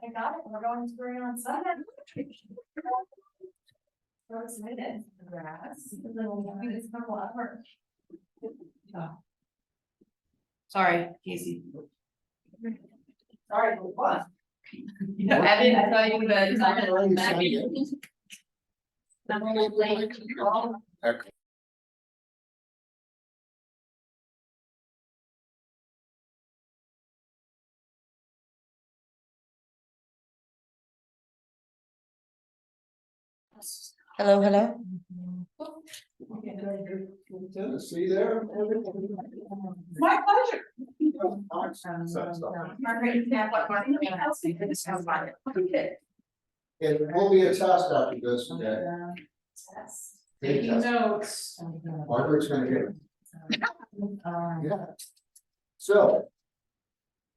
I got it, we're going to bring on Sunday. So excited. Grass. It's been a lot of work. Sorry, Casey. Sorry, what? I didn't tell you that. I'm a little late. Hello, hello. See there? My pleasure. It will be a test after this today. Taking notes. Margaret's gonna get it. Yeah. So.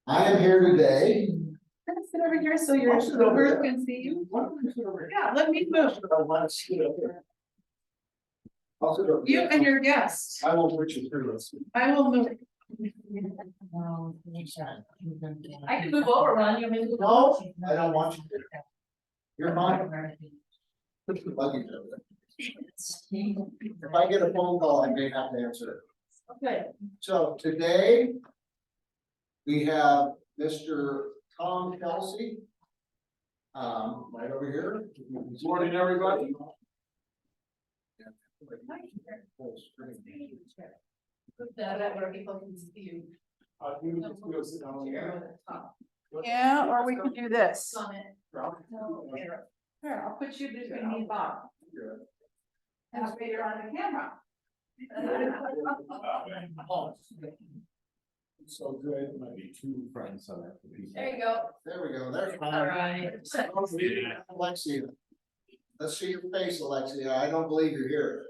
I am here today. Can I sit over here so your neighbors can see you? Yeah, let me move. You and your guests. I will put you through this. I will move. I can move over, Ron. You want me to move No, over? I don't want you to. You're fine. Put your luggage over there. If I get a phone call, I may have to answer it. Okay. So today. We have Mr. Tom Kelsey. Right over here. Good morning, everybody. That where people can see you. Yeah, or we can do this. On it. Here, I'll put you between me and Bob. And I'll figure on the camera. So good, might be two friends on that. There you go. There we go, there's All mine. right. Alexia. Let's see your face, Alexia, I don't believe you're here.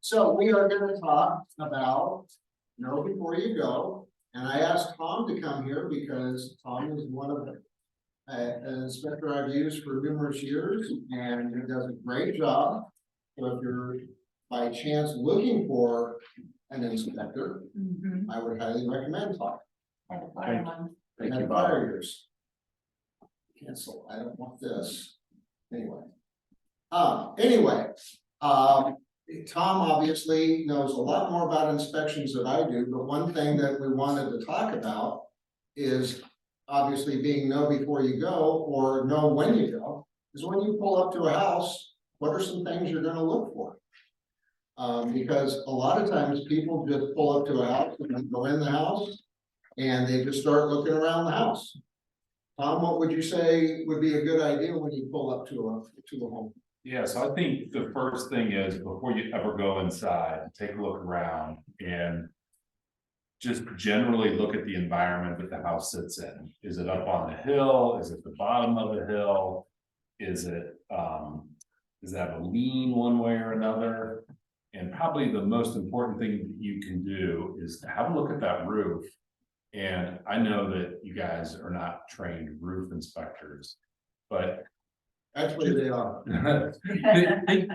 So we are gonna talk about Know Before You Go, and I asked Tom to come here because Tom is one of the an inspector I've used for numerous years, and he does a great job. So if you're by chance looking for an inspector, I would highly recommend Tom. Thank you, barriers. Cancel, I don't want this. Anyway. Tom obviously knows a lot more about inspections than I do, but one thing that we wanted to talk about is obviously being know before you go or know when you go, is when you pull up to a house, what are some things you're gonna look for? Because a lot of times people just pull up to a house and then go in the house and they just start looking around the house. Tom, what would you say would be a good idea when you pull up to a home? Yeah, so I think the first thing is before you ever go inside, take a look around and just generally look at the environment that the house sits in. Is it up on the hill? Is it the bottom of the hill? Is it, does that have a lean one way or another? And probably the most important thing that you can do is to have a look at that roof. And I know that you guys are not trained roof inspectors, but Actually, they are.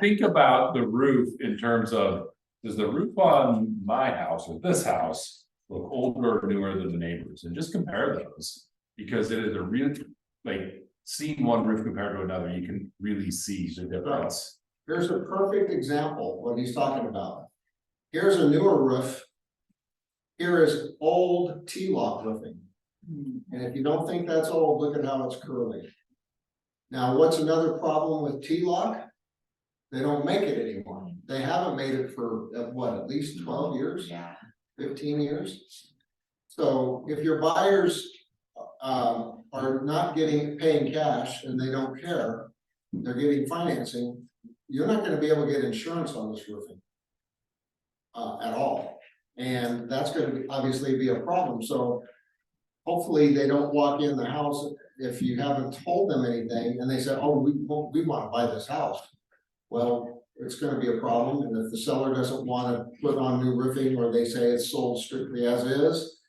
think about the roof in terms of, does the roof on my house or this house look older or newer than the neighbors? And just compare those, because it is a real, like, seeing one roof compared to another, you can really see the difference. Here's a perfect example, what he's talking about. Here's a newer roof. Here is old T-lock roofing. And if you don't think that's old, look at how it's curly. Now, what's another problem with T-lock? They don't make it anymore. They haven't made it for what, at least 12 years? Yeah. 15 years. So if your buyers are not paying cash and they don't care, they're getting financing, you're not gonna be able to get insurance on this roofing. At all. And that's gonna obviously be a problem. So hopefully they don't walk in the house if you haven't told them anything and they say, oh, we want to buy this house. Well, it's gonna be a problem, and if the seller doesn't want to put on new roofing, or they say it's sold strictly as is,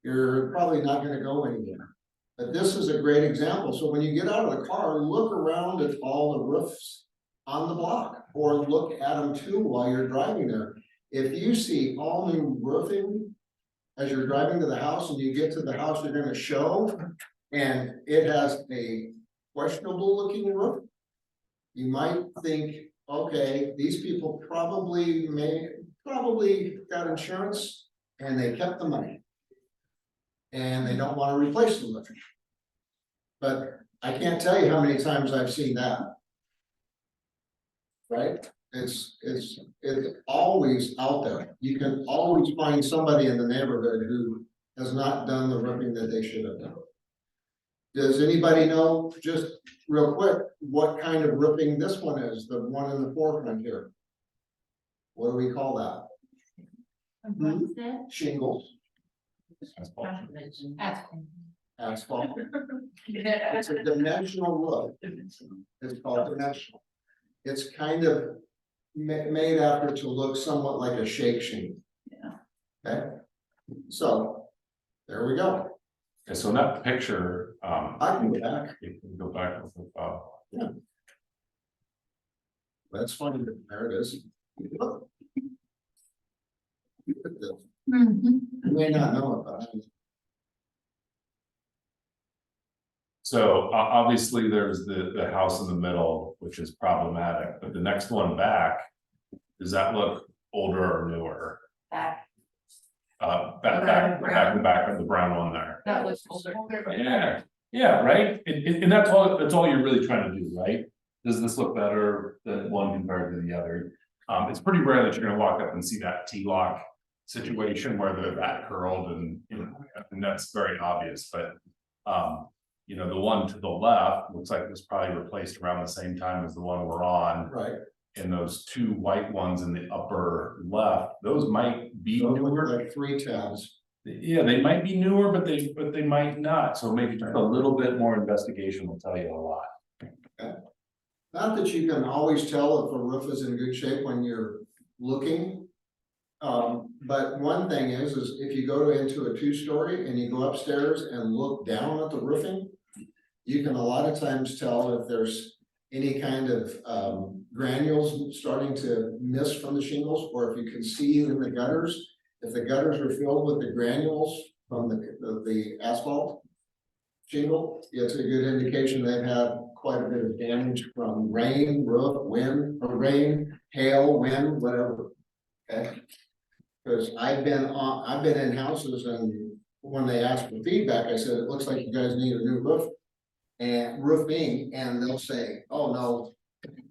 you're probably not gonna go anywhere. But this is a great example, so when you get out of the car, look around at all the roofs on the block, or look at them too while you're driving there. If you see all new roofing as you're driving to the house and you get to the house you're gonna show, and it has a questionable looking roof. You might think, okay, these people probably got insurance and they kept the money. And they don't wanna replace the roof. But I can't tell you how many times I've seen that. Right? It's always out there. You can always find somebody in the neighborhood who has not done the roofing that they should have done. Does anybody know, just real quick, what kind of roofing this one is, the one in the forefront here? What do we call that? Shingles, asphalt. It's a dimensional roof. It's called dimensional. It's kind of made after to look somewhat like a shake shingle. Yeah. Okay, so there we go. Okay, so in that picture, I can go back. you can go back with the, That's funny. There it is. Look at this. Mhm. You may not know it, but so obviously there's the house in the middle, which is problematic, but the next one back. Does that look older or newer? Back. Back of the brown one there. That was older. Yeah, right, and that's all you're really trying to do, right? Does this look better than one compared to the other? It's pretty rare that you're gonna walk up and see that T-lock situation where they're that curled and, you know, and that's very obvious, but. You know, the one to the left looks like it was probably replaced around the same time as the one we're on. right. And those two white ones in the upper left, those might be Those look newer. like 3 tabs. Yeah, they might be newer, but they might not, so maybe just a little bit more investigation will tell you a lot. Not that you can always tell if a roof is in good shape when you're looking. But one thing is if you go into a 2-story and you go upstairs and look down at the roofing. You can a lot of times tell if there's any kind of granules starting to miss from the shingles, or if you can see in the gutters. If the gutters are filled with the granules from the asphalt shingle, it's a good indication they've had quite a bit of damage from rain, roof, wind, or rain, hail, wind, whatever. Okay, because I've been in houses, and when they ask for feedback, I said, it looks like you guys need a new roof. And roofing, and they'll say, oh, no,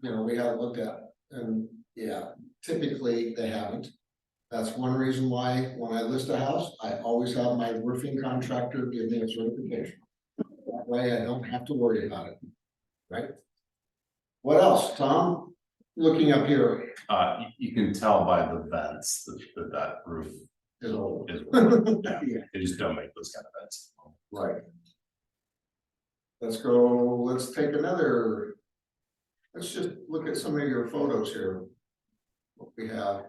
you know, we haven't looked at it. And yeah, typically they haven't. That's one reason why when I list a house, I always have my roofing contractor give me a certification. That way I don't have to worry about it. Right? What else, Tom? Looking up here You can tell by the vents that roof is old. is. Yeah. They just don't make those kind of vents. Right. Let's go, let's take another. Let's just look at some of your photos here. What we have.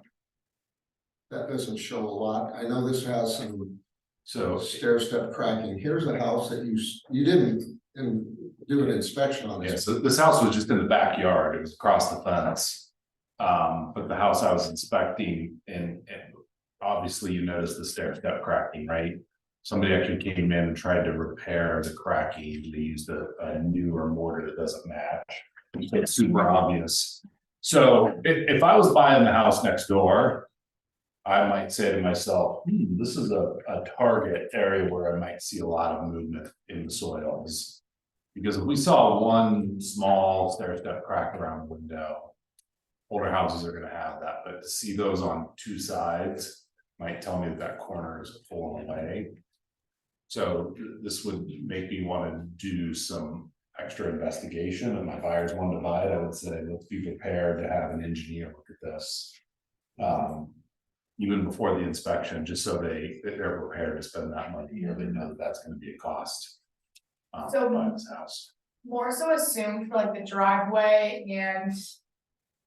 That doesn't show a lot. I know this has some So stair step cracking. Here's a house that you didn't do an inspection on yeah, this. so this house was just in the backyard, it was across the fence. But the house I was inspecting and obviously you noticed the stair step cracking, right? Somebody actually came in and tried to repair the cracking, they used a newer mortar that doesn't match. So it's super obvious. So if I was buying the house next door. I might say to myself, this is a target area where I might see a lot of movement in the soils. Because if we saw one small stair step crack around the window. Older houses are gonna have that, but to see those on 2 sides might tell me that corner is falling away. So this would make me wanna do some extra investigation, and my buyers wanted to buy it, I would say, let's be prepared to have an engineer look at this. Even before the inspection, just so they're prepared to spend that money, or they know that that's gonna be a cost. So- Buying this house. More so assumed for like the driveway and.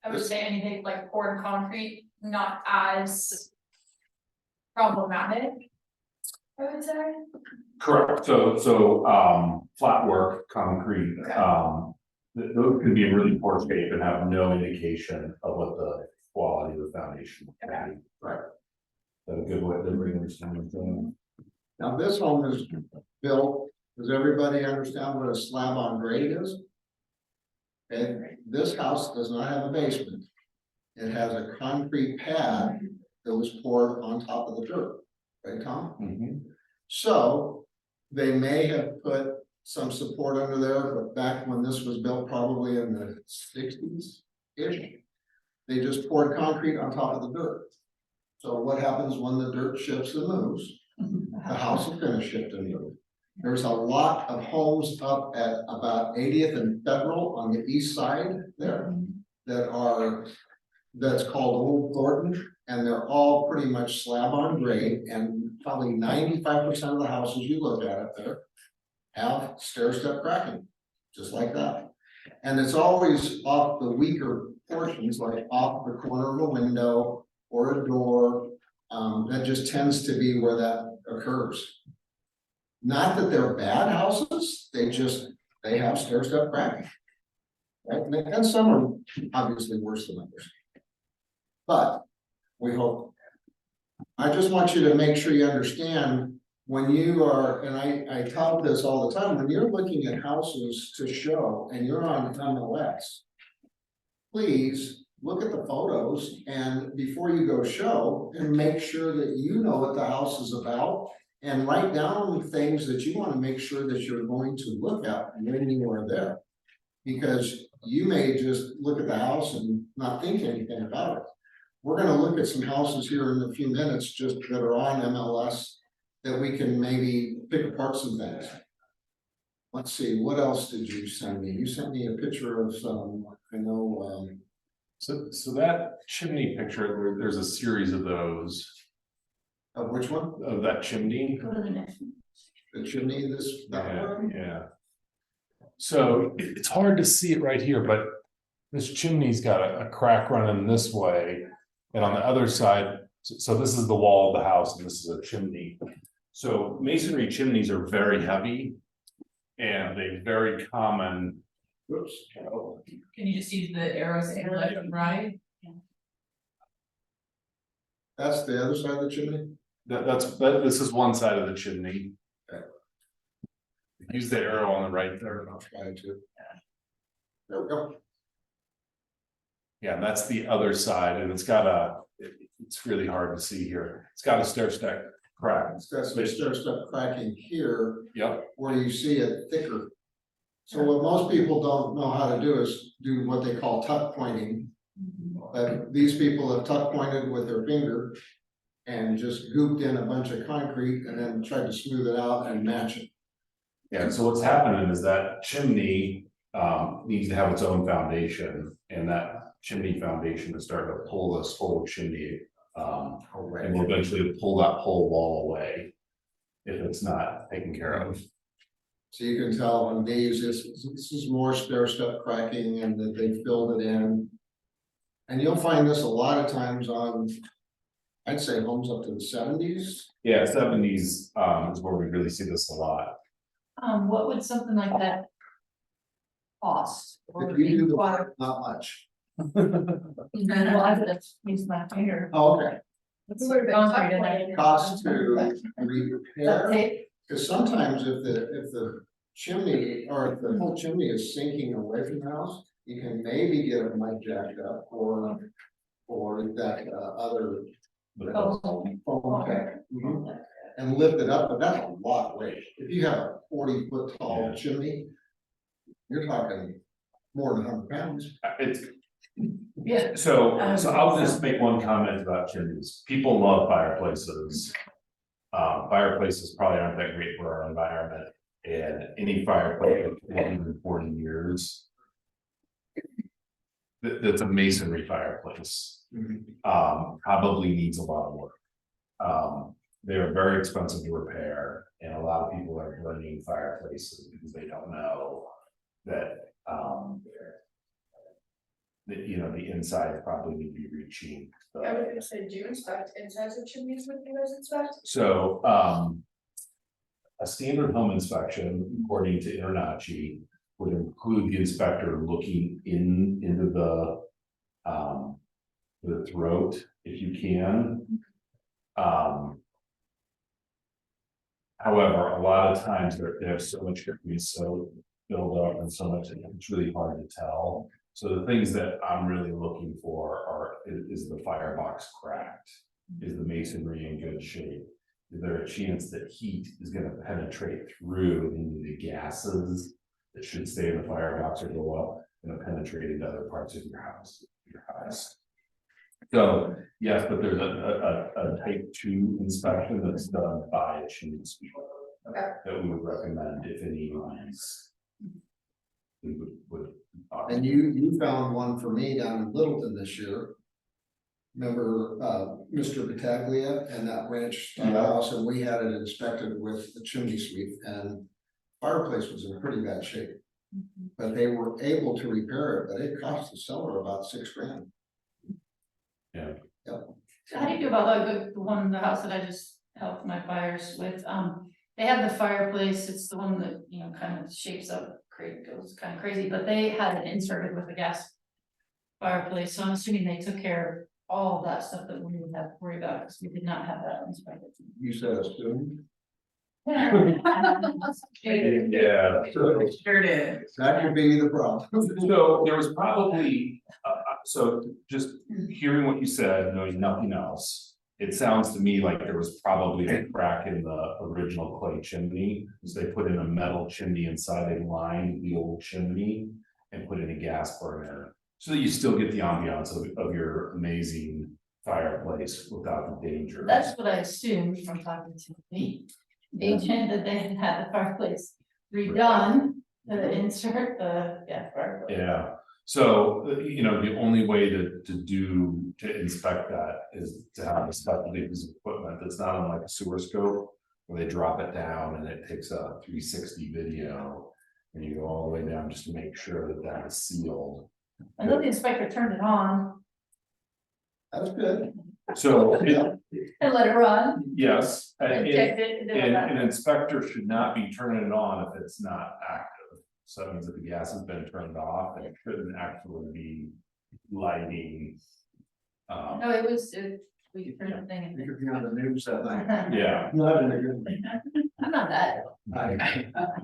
I would say anything like poured concrete, not as. Problematic. I would say. Correct, so flat work, concrete, Okay. those can be in really poor shape and have no indication of what the quality of the foundation will be. Right. So a good way to bring this down. Now, this home is built Does everybody understand what a slab on grade is? Okay, this house does not have a basement. It has a concrete pad that was poured on top of the dirt, right, Tom? Mhm. So they may have put some support under there, but back when this was built, probably in the sixties-ish, they just poured concrete on top of the dirt. So what happens when the dirt shifts and moves? The house is gonna shift and move. There's a lot of homes up at about 80th and Federal on the east side there that's called Old Thornton, and they're all pretty much slab on grade, and probably 95% of the houses you look at up there have stair step cracking, just like that. And it's always off the weaker portions, like off the corner of a window or a door. That just tends to be where that occurs. Not that they're bad houses, they have stair step cracking. Right, and some are obviously worse than others. But we hope. I just want you to make sure you understand when you are, and I tell this all the time, when you're looking at houses to show and you're on MLS. Please look at the photos and before you go show and make sure that you know what the house is about. And write down things that you want to make sure that you're going to look at when you are there. Because you may just look at the house and not think anything about it. We're gonna look at some houses here in a few minutes, just that are on MLS, that we can maybe pick apart some things. Let's see, what else did you send me? You sent me a picture of some, I know, So that chimney picture, there's a series of those, of which one? of that chimney. Go to the next. The chimney, that Yeah, one? yeah. So it's hard to see it right here, but this chimney's got a crack running this way. And on the other side, so this is the wall of the house and this is a chimney. So masonry chimneys are very heavy. And they very common. Whoops. Can you just use the arrows to left and right? That's the other side of the chimney? This is one side of the chimney. Use the arrow on the right there. I'll try to. There we go. Yeah, and that's the other side, and it's really hard to see here. It's got a stair step crack. It's got some stair step cracking here Yep, where you see it thicker. So what most people don't know how to do is do what they call tuck pointing. But these people have tuck pointed with their finger and just gooped in a bunch of concrete and then tried to smooth it out and match it. yeah, and so what's happening is that chimney needs to have its own foundation, and that chimney foundation is starting to pull this whole chimney. And will eventually pull that whole wall away if it's not taken care of. So you can tell on these, this is more stair step cracking and that they filled it in. And you'll find this a lot of times on, I'd say homes up to the 70s. Yeah, 70s is where we really see this a lot. What would something like that cost? Or If you do the require? work, not much. Well, I would have used my finger. Oh, okay. Concrete and I- Cost to repair, Tape. because sometimes if the chimney or if the whole chimney is sinking away from the house, you can maybe get it mic jacked up or that other Oh, foam pack. And lift it up, but that's a lot of weight. If you have a 40-foot tall Yeah. chimney, you're talking more than 100 pounds. It's, Yeah. so I'll just make one comment about chimneys. People love fireplaces. Fireplaces probably aren't that great for our environment, and any fireplace with 140 years. That's a masonry fireplace. Probably needs a lot of work. They're very expensive to repair, and a lot of people are burning fireplaces because they don't know that, the inside probably need to be reaching. I was gonna say, do you inspect insides of chimneys when you guys inspect? So, a standard home inspection, according to InterNACHI, would include the inspector looking into the throat, if you can. However, a lot of times they have so much, so build up and so much, it's really hard to tell. So the things that I'm really looking for is the firebox cracked? Is the masonry in good shape? Is there a chance that heat is gonna penetrate through into the gases that should stay in the firebox or go up and penetrate into other parts of your house? So, yes, but there's a type 2 inspection that's done by a chimney sweeper. Okay. That we would recommend if any of these. We would. And you found one for me down in Littleton this year. Remember, Mr. Battaglia and that ranch house, and we had it inspected with the chimney sweep, and fireplace was in pretty bad shape. But they were able to repair it, but it cost the seller about $6,000. Yeah, So how do you feel about the one, the house that I just helped my buyers with, they have the fireplace, it's the one that, you know, kind of shapes up, goes kind of crazy, but they had it inserted with a gas fireplace, so I'm assuming they took care of all of that stuff that we would have to worry about, because we did not have that inspected. You said assume. yeah, Sure did. That could be the problem. so there was probably, so just hearing what you said, knowing nothing else. It sounds to me like there was probably a crack in the original clay chimney, because they put in a metal chimney inside, they lined the old chimney. And put in a gas burner, so that you still get the ambiance of your amazing fireplace without the danger. That's what I assumed from talking to the agent, that they had the fireplace redone, to insert the, fireplace. Yeah, so, you know, the only way to inspect that is to have a special piece of equipment that's not on like a sewer scope. Where they drop it down and it takes a 360 video, and you go all the way down just to make sure that that is sealed. I know the inspector turned it on That's good. So, and let it run, yes, and checked it, and did all that. an inspector should not be turning it on if it's not active. So that means that the gas has been turned off, and it shouldn't actually be lighting. No, it was, we turned the thing You and. could be on the news that night. Yeah, Not in a good way. I'm not that.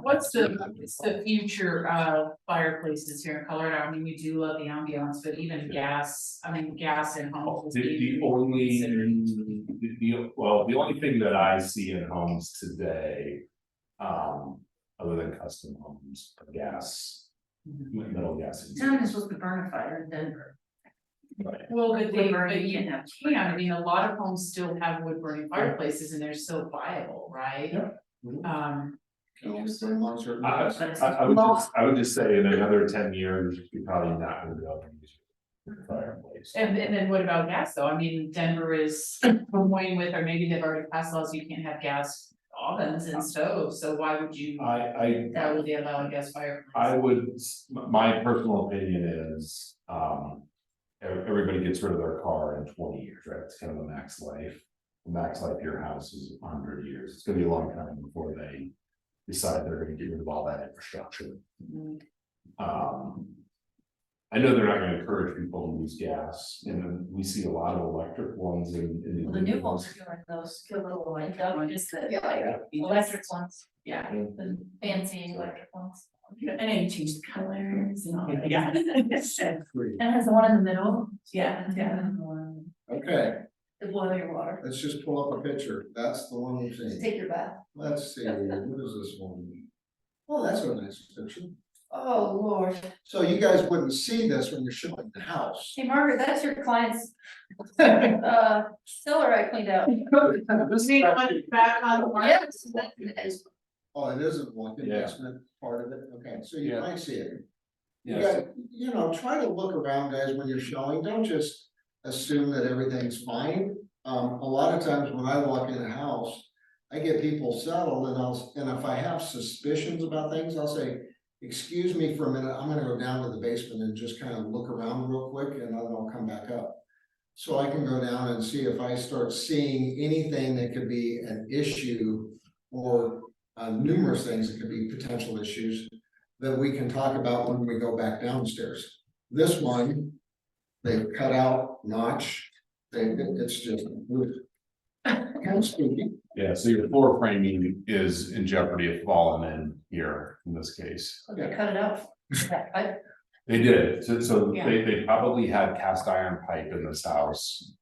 What's the future of fireplaces here in Colorado? I mean, we do love the ambiance, but even gas, gas in homes. the only, the only thing that I see in homes today. Other than custom homes, are gas, metal gas. Town is supposed to burn a fire in Denver. Well, but Wood burning, but you you can have- can, I mean, a lot of homes still have wood burning fireplaces and they're still viable, right? Yeah. Can you say monster? I would just say in another 10 years, you're probably not gonna be able to use your fireplace. And then what about gas though? I mean, Denver is toying with, or maybe they've already passed laws, you can't have gas ovens and stoves, so why would you? That would be allowed gas fireplace. I would, my personal opinion is, everybody gets rid of their car in 20 years, right? It's kind of the max life. The max life of your house is 100 years. It's gonna be a long time before they decide they're gonna get rid of all that infrastructure. I know they're not gonna encourage people to use gas, and then we see a lot of electric ones in. Well, the new homes are doing those, good little like, just the Yeah. electric ones, Yeah. the fancy electric ones. And then you change the colors and all that. Yeah. Free. And it has the one in the middle. Yeah, yeah. Okay, To boil your water, let's just pull up a picture. That's the one we've just seen. take your bath. Let's see, what is this one? Oh, that's a nice picture. Oh, Lord. So you guys wouldn't see this when you're showing the house. Hey, Margaret, that's your client's, cellar I cleaned out. Back on the market. Yes, that is. Oh, it isn't one, the Yeah. basement part of it, okay, so you Yeah. might see it. You Yes. got, you know, try to look around, guys, when you're showing, don't just assume that everything's fine. A lot of times when I walk in a house, I get people settled and if I have suspicions about things, I'll say, excuse me for a minute, I'm gonna go down to the basement and just kind of look around real quick and then I'll come back up. So I can go down and see if I start seeing anything that could be an issue or numerous things that could be potential issues that we can talk about when we go back downstairs. This one, they've cut out notch, it's just, kind of spooky. Yeah, so your floor framing is in jeopardy of falling in here in this case. They cut it out. They did, so Yeah. they probably had cast iron pipe in this house.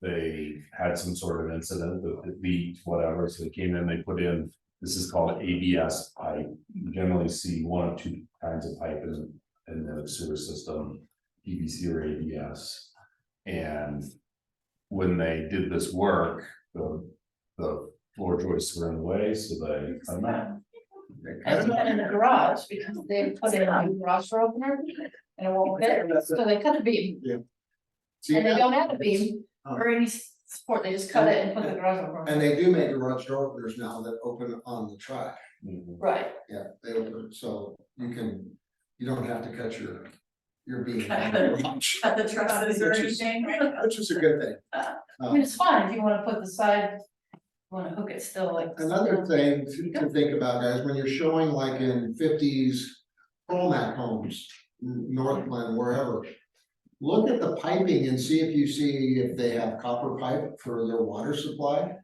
They had some sort of incident with it leaked, whatever, so they came in, they put in, this is called ABS pipe. You generally see one of two kinds of pipe in the sewer system, PVC or ABS. And when they did this work, the floor joists were in the way, so they cut them out. And then in the garage, because they put in a new garage door opener and it won't fit, so they cut a beam. See, And they that- don't have a beam or any support, they just cut it and put the garage door opener. and they do make garage door openers now that open on the track. Mhm. Right. Yeah, they open, so you don't have to cut your beam. Cut the trusses or anything. Which is a good thing. I mean, it's fine if you wanna put the side, you wanna hook it still like. Another thing to think about, guys, when you're showing like in fifties Colmac homes, Northland, wherever. Look at the piping and see if they have copper pipe for their water supply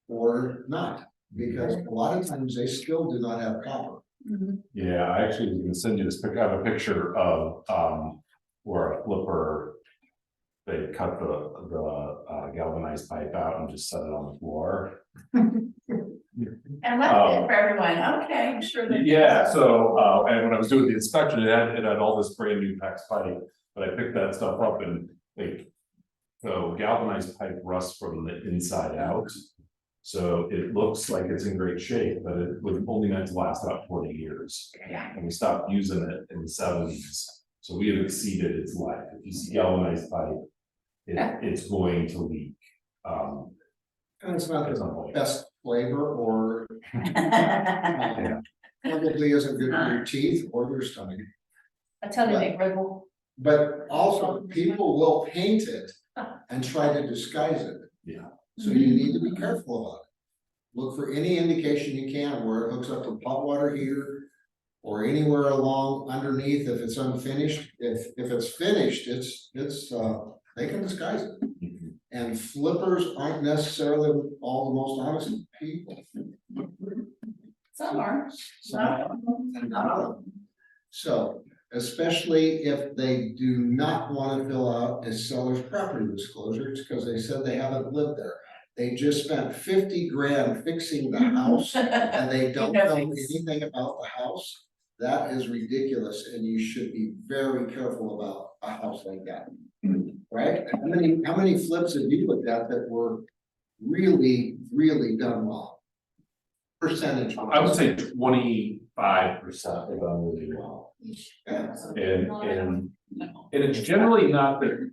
or not. Because a lot of times they still do not have copper. Mhm. Yeah, I actually was gonna send you this picture, I have a picture of, where a flipper. They cut the galvanized pipe out and just set it on the floor. And left it for everyone, okay, I'm sure that. Yeah, so, and when I was doing the inspection, it had all this brand new PEX pipe, but I picked that stuff up and like. So galvanized pipe rusts from the inside out. So it looks like it's in great shape, but it was only meant to last about 40 years. Yeah. And we stopped using it in the 70s, so we have exceeded its life. If you see galvanized pipe, it's going to leak. And it's not At the some point. best flavor or Yeah. probably isn't good for your teeth or your stomach. I tell you, make Red Bull. But also people will paint it and try to disguise it. Yeah. So you need to be careful about it. Look for any indication you can where it hooks up to hot water heater. Or anywhere along underneath if it's unfinished. If it's finished, they can disguise it. Mhm. And flippers aren't necessarily all the most honest people. Some are. So, especially if they do not want to fill out a seller's property disclosure, it's because they said they haven't lived there. They just spent 50 grand fixing the house and they don't know anything about the house. That is ridiculous and you should be very careful about a house like that. Right? How many flips have you looked at that were really, really done well? Percentage. I would say 25% are done really well. Yeah. And it's generally not that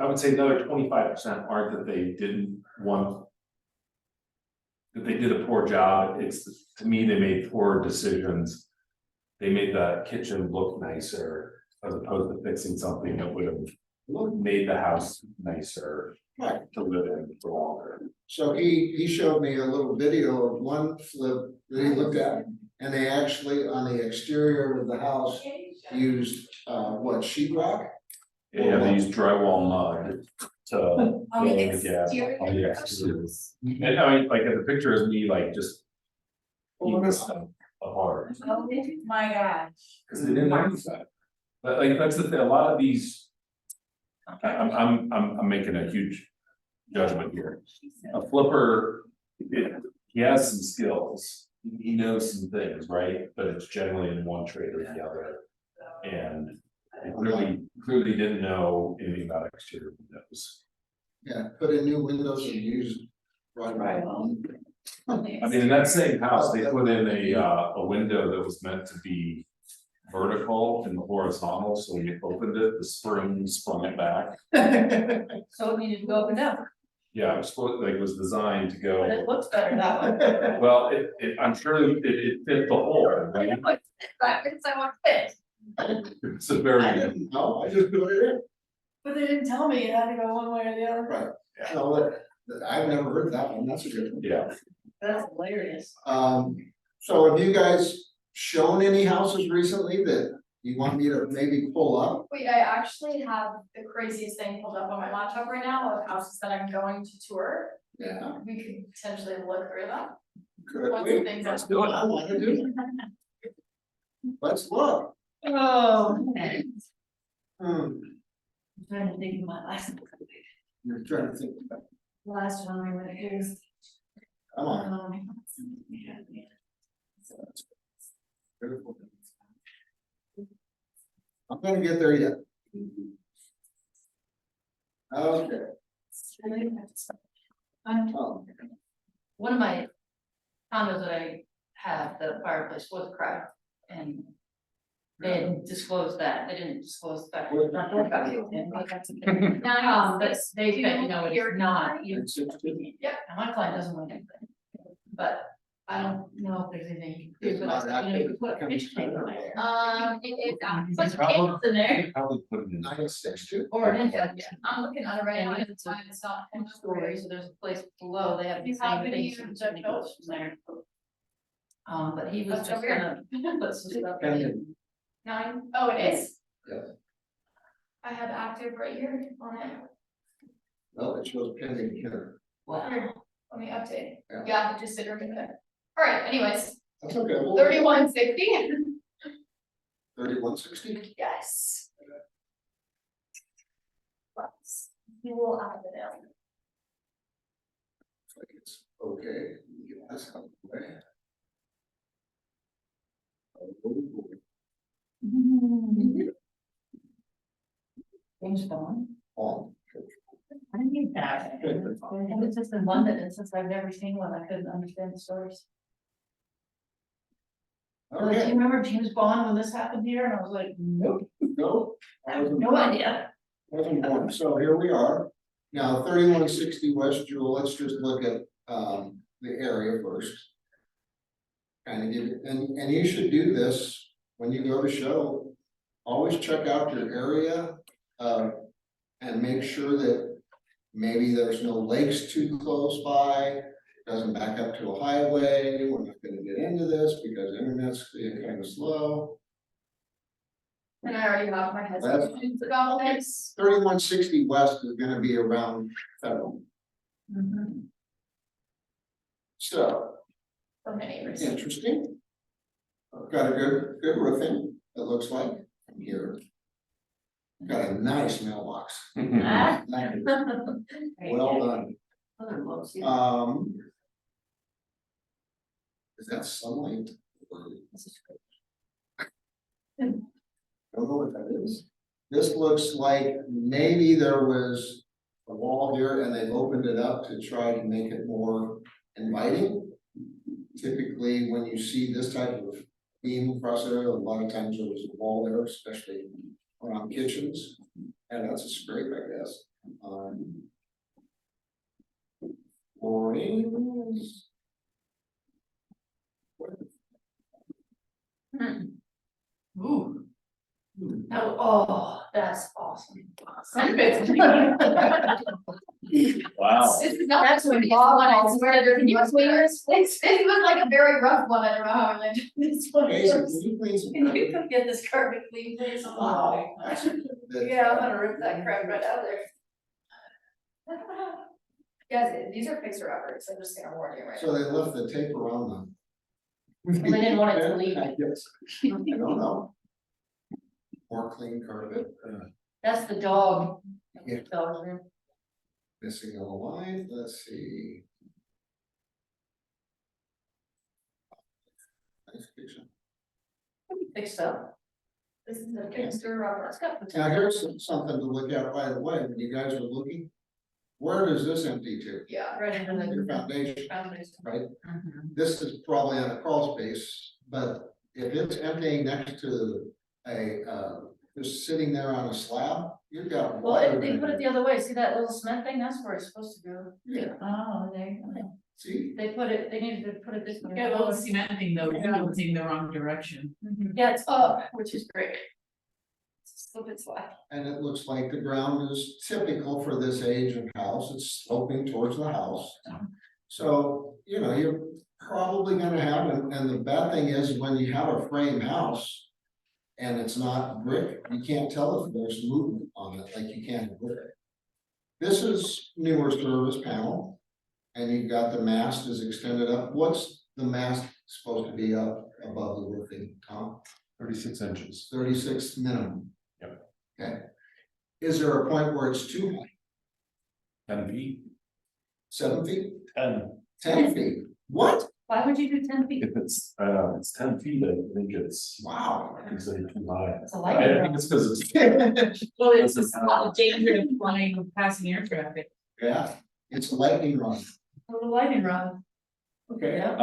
I would say another 25% aren't that they didn't want. That they did a poor job, it's, to me, they made poor decisions. They made the kitchen look nicer as opposed to fixing something that would have made the house nicer. Right. To live in for longer. So he showed me a little video of one flip that he looked at, and they actually, on the exterior of the house, used, sheetrock? Yeah, they use drywall mud to. On the fill gap exterior. on the exterior. And I mean, like, the picture is me like just. Well, eating stuff apart, Oh my gosh. cause they didn't notice that. But like, that's the thing, a lot of these. I'm making a huge judgment here. A flipper, he has some skills, he knows some things, right? But it's generally in one trade or the other. And he clearly didn't know anything about exterior windows. Yeah, put in new windows and use. Right. I mean, in that same house, they put in a window that was meant to be vertical and horizontal, so when you opened it, the spring sprung it back. So it needed to go up and down, Yeah, it was supposed, like, it was designed to but go, it looks better that way. well, I'm sure it fit the hole, right? It's I want fit. It's a I very, didn't know, I just put it in. But they didn't tell me it had to go one way or the other. Right. No, I've never heard that one, that's a good one. yeah, That's hilarious. So have you guys shown any houses recently that You want me to maybe pull up? Wait, I actually have the craziest thing pulled up on my laptop right now of houses that I'm going to tour. Yeah. We could potentially look through them. Good. What's the things Let's that- do it. I wanna do it. Let's look. Oh. Hmm, I'm trying to think of my last, you're trying to think about, last one we went through. come on. I'm gonna get there yet. Okay. Oh, One of my condos that I have, the fireplace was cracked and they didn't disclose that, they didn't disclose that. What- But they said, you know, it's not, you, it's 16. and my client doesn't want anything. But I don't know if there's anything. It's not You know, you put a active. pitch table there. It is, Put some cables in there, Probably put it in. 962. or an inside, I'm looking at it right now, And it's fine, it's not. story, so there's a place below, they have the You have same any thing, of so the it goes from there. But he was That's just so gonna put some stuff in. 9, oh, it is? Yeah. I have active right here on it. Well, it shows pending here. Wow. Here, let me update. Yeah. Yeah, it just did remove it. Alright, anyways, That's okay. 3160. 3160. Yes. Let's, we will add it in. Looks like it's okay. Get this out of the way. James Bond. On. I need that. And it's just in London, and since I've never seen one, I couldn't understand the stories. Like, do Okay, you remember James Bond when this happened here? And I was like, nope, no. I have no idea. Wasn't born. So here we are. Now 3160 West Jewel, let's just look at the area first. Kind of give it, and you should do this when you go to show. Always check out your area and make sure that maybe there's no lakes too close by. Doesn't back up to a highway. We're not gonna get into this because internet's being kind of slow. And I already have my That's- hesitations about this. 3160 West is gonna be around Federal. So, For my neighbors. interesting. I've got a good roofing, it looks like, from here. Got a nice mailbox. Ah. Well done. Other books, yeah. Is that sunlight? This is great. Don't know what that is. This looks like maybe there was a wall here and they've opened it up to try to make it more inviting. Typically, when you see this type of beam across there, a lot of times there was a wall there, especially around kitchens. And that's a scrape, I guess. Flooring. Ooh. Oh, that's awesome. Wow. This is not. That's what the Bob one, I calls swear, there's Can you much clean worse. It was like a very rough one, I don't know how I landed this one. Casey, first. can you please? Can you come get this carpet clean, please? Oh, that's a bit- Yeah, I'm gonna rip that crap right out of there. Yes, these are fixer uppers, I'm just gonna warn you right now. So they left the tape around them. Well, they didn't want it to leak. I guess. I don't know. More clean carpet, That's the dog. Yeah. Dog's room. missing a line, let's see. Nice kitchen. Fixed up. This is a fixer upper. It's got Now, potential. here's something to look at right away, when you guys are looking. Where does this empty to? Yeah, Right under Your the foundation, foundation. right? Mhm. This is probably on a crawl space, but if it's emptying next to a, just sitting there on a slab, you've got Well, water. if they put it the other way, see that little cement thing, that's where it's supposed to go. Yeah. Oh, there you go. See, They put it, they needed to put it this way. Yeah, the little cement thing though, you're going the wrong direction. Mhm. Yeah, it's up, which is great. It's a little bit slack. and it looks like the ground is typical for this age of house, it's sloping towards the house. So, you know, you're probably gonna have, and the bad thing is when you have a frame house. and it's not brick, you can't tell if there's movement on it like you can with brick. This is newer service panel, and you've got the mast is extended up. What's the mast supposed to be up above the roofing, Tom? 36 inches. 36 minimum. Yep. Okay. Is there a point where it's too high? 10 feet. 7 feet? 10. 10 feet? What? Why would you do 10 feet? If it's 10 feet, I think it's, Wow. I think it's too high. It's a I light. think it's because it's, Well, it's just a lot of danger of flying passing air traffic. Yeah, it's a lightning rod. A little lightning rod. Okay. Yeah.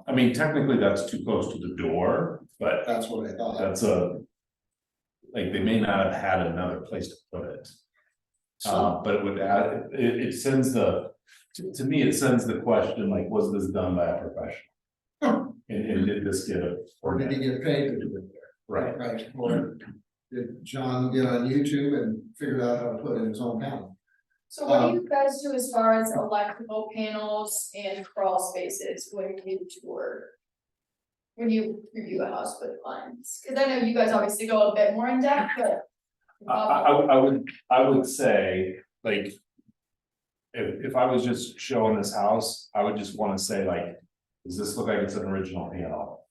I mean, technically that's too close to the door, but That's what I thought. that's like, they may not have had another place to put it. So, But it would add, it sends to me, it sends the question, like, was this done by a professional? And did this get a? or did he get paid to do it there? Right, Right, or did John get on YouTube and figure out how to put in his own panel? So what do you guys do as far as electrical panels and crawl spaces when you tour? When you review a house with clients, cause I know you guys obviously go a bit more in depth, but. I would say, like. If I was just showing this house, I would just wanna say like, does this look like it's an original panel?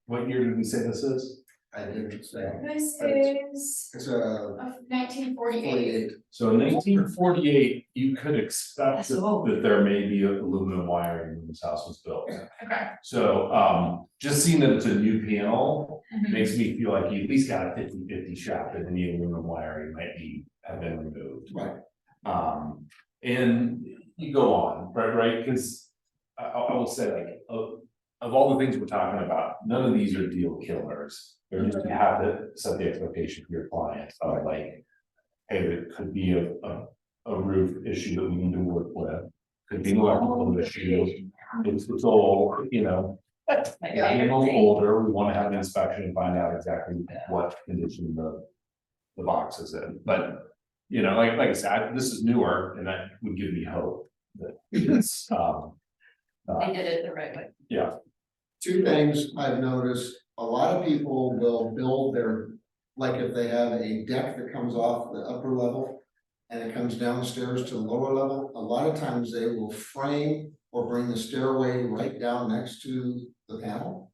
What year did we say this is? I didn't say. This is It's a 1948. 48. So in 1948, you could expect That's old. that there may be aluminum wiring when this house was built. Okay. So, just seeing that it's a new panel Mhm. makes me feel like you at least got a 50-50 shot that any aluminum wiring might have been removed. Right. And you go on, right, cause I will say like, of all the things we're talking about, none of these are deal killers. They're just, you have to set the expectation for your client of like, hey, there could be a roof issue that we need to work with. Could be an electrical issue, it's old, you know. It's a little older, we wanna have an inspection and find out exactly what condition the box is in, but. You know, like I said, this is newer, and that would give me hope that it's, They did it the right way. yeah, Two things I've noticed, a lot of people will build their, like if they have a deck that comes off the upper level. And it comes downstairs to the lower level, a lot of times they will frame or bring the stairway right down next to the panel.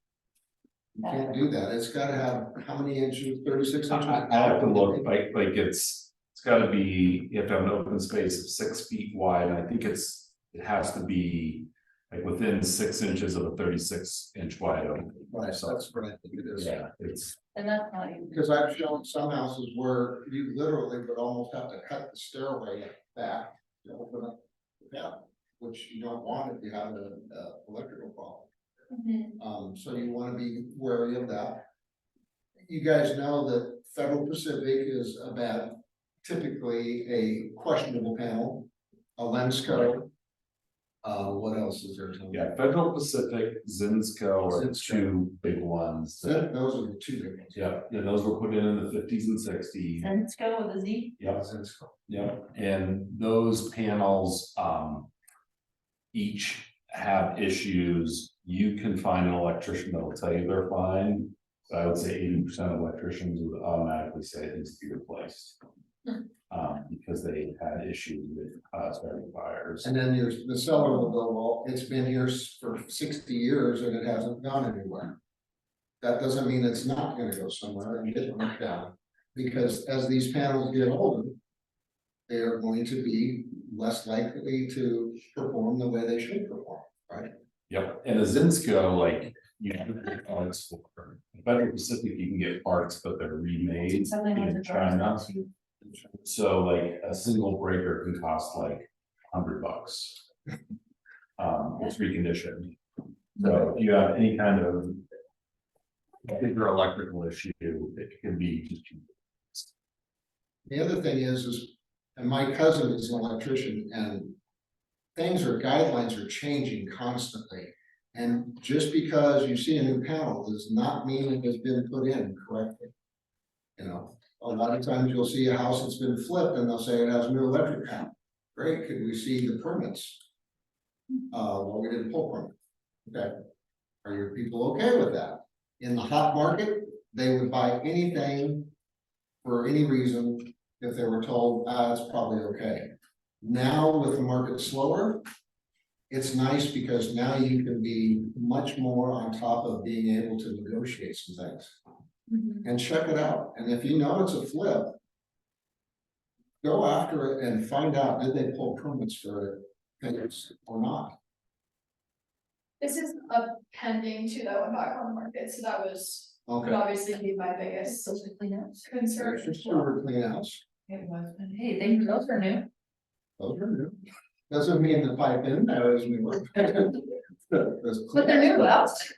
You can't do that, it's gotta have, how many inches, 36 inches? I have to look, like it's gotta be, you have to have an open space of 6 feet wide, and I think it has to be. Like within 6 inches of a 36-inch wide opening. Right, so that's what I think it is. Yeah, it's, And that's not even. Because I've shown some houses where you literally would almost have to cut the stairway back to open up the panel, which you don't want if you have an electrical problem. Mhm. So you want to be wary of that. You guys know that Federal Pacific is typically a questionable panel, a Lensco. What else is there? Tony? yeah, Federal Pacific, Zinsco are the Zinsco. two big ones. that- Those are the two big ones. Yeah, those were put in the 50s and 60s. Let's go with a Z. Yeah, Zinsco. yeah, and those panels, each have issues. You can find an electrician that will tell you they're fine. But I would say 80% of electricians would automatically say it needs to be replaced. Because they had issues with starting fires. And then the seller will go, well, it's been here for 60 years and it hasn't gone anywhere. That doesn't mean it's not gonna go somewhere and get knocked down, because as these panels get older. They are going to be less likely to perform the way they should perform, right? Yep, and a Zinsco, like, you can get parts for, Federal Pacific, you can get parts, but they're remade Something like in the China. So like a single breaker can cost like $100. It's reconditioned. So if you have any kind of bigger electrical issue, it can be just. The other thing is, and my cousin is an electrician and guidelines are changing constantly. And just because you see a new panel does not mean it has been put in correctly. You know, a lot of times you'll see a house that's been flipped and they'll say it has a new electric panel. Great, could we see the permits? Well, we did a pull permit. Okay. Are your people okay with that? In the hot market, they would buy anything for any reason if they were told, it's probably okay. Now with the market slower, it's nice because now you can be much more on top of being able to negotiate some things. And check it out, and if you know it's a flip, go after it and find out, did they pull permits for it or not? This is a pending too that went back on the market, so that was would Okay. obviously be my biggest Those are clean outs. concern. There's just sewer cleanouts, It was, Hey, those are new. those are new. Doesn't mean the pipe in there is new. But they're new outs.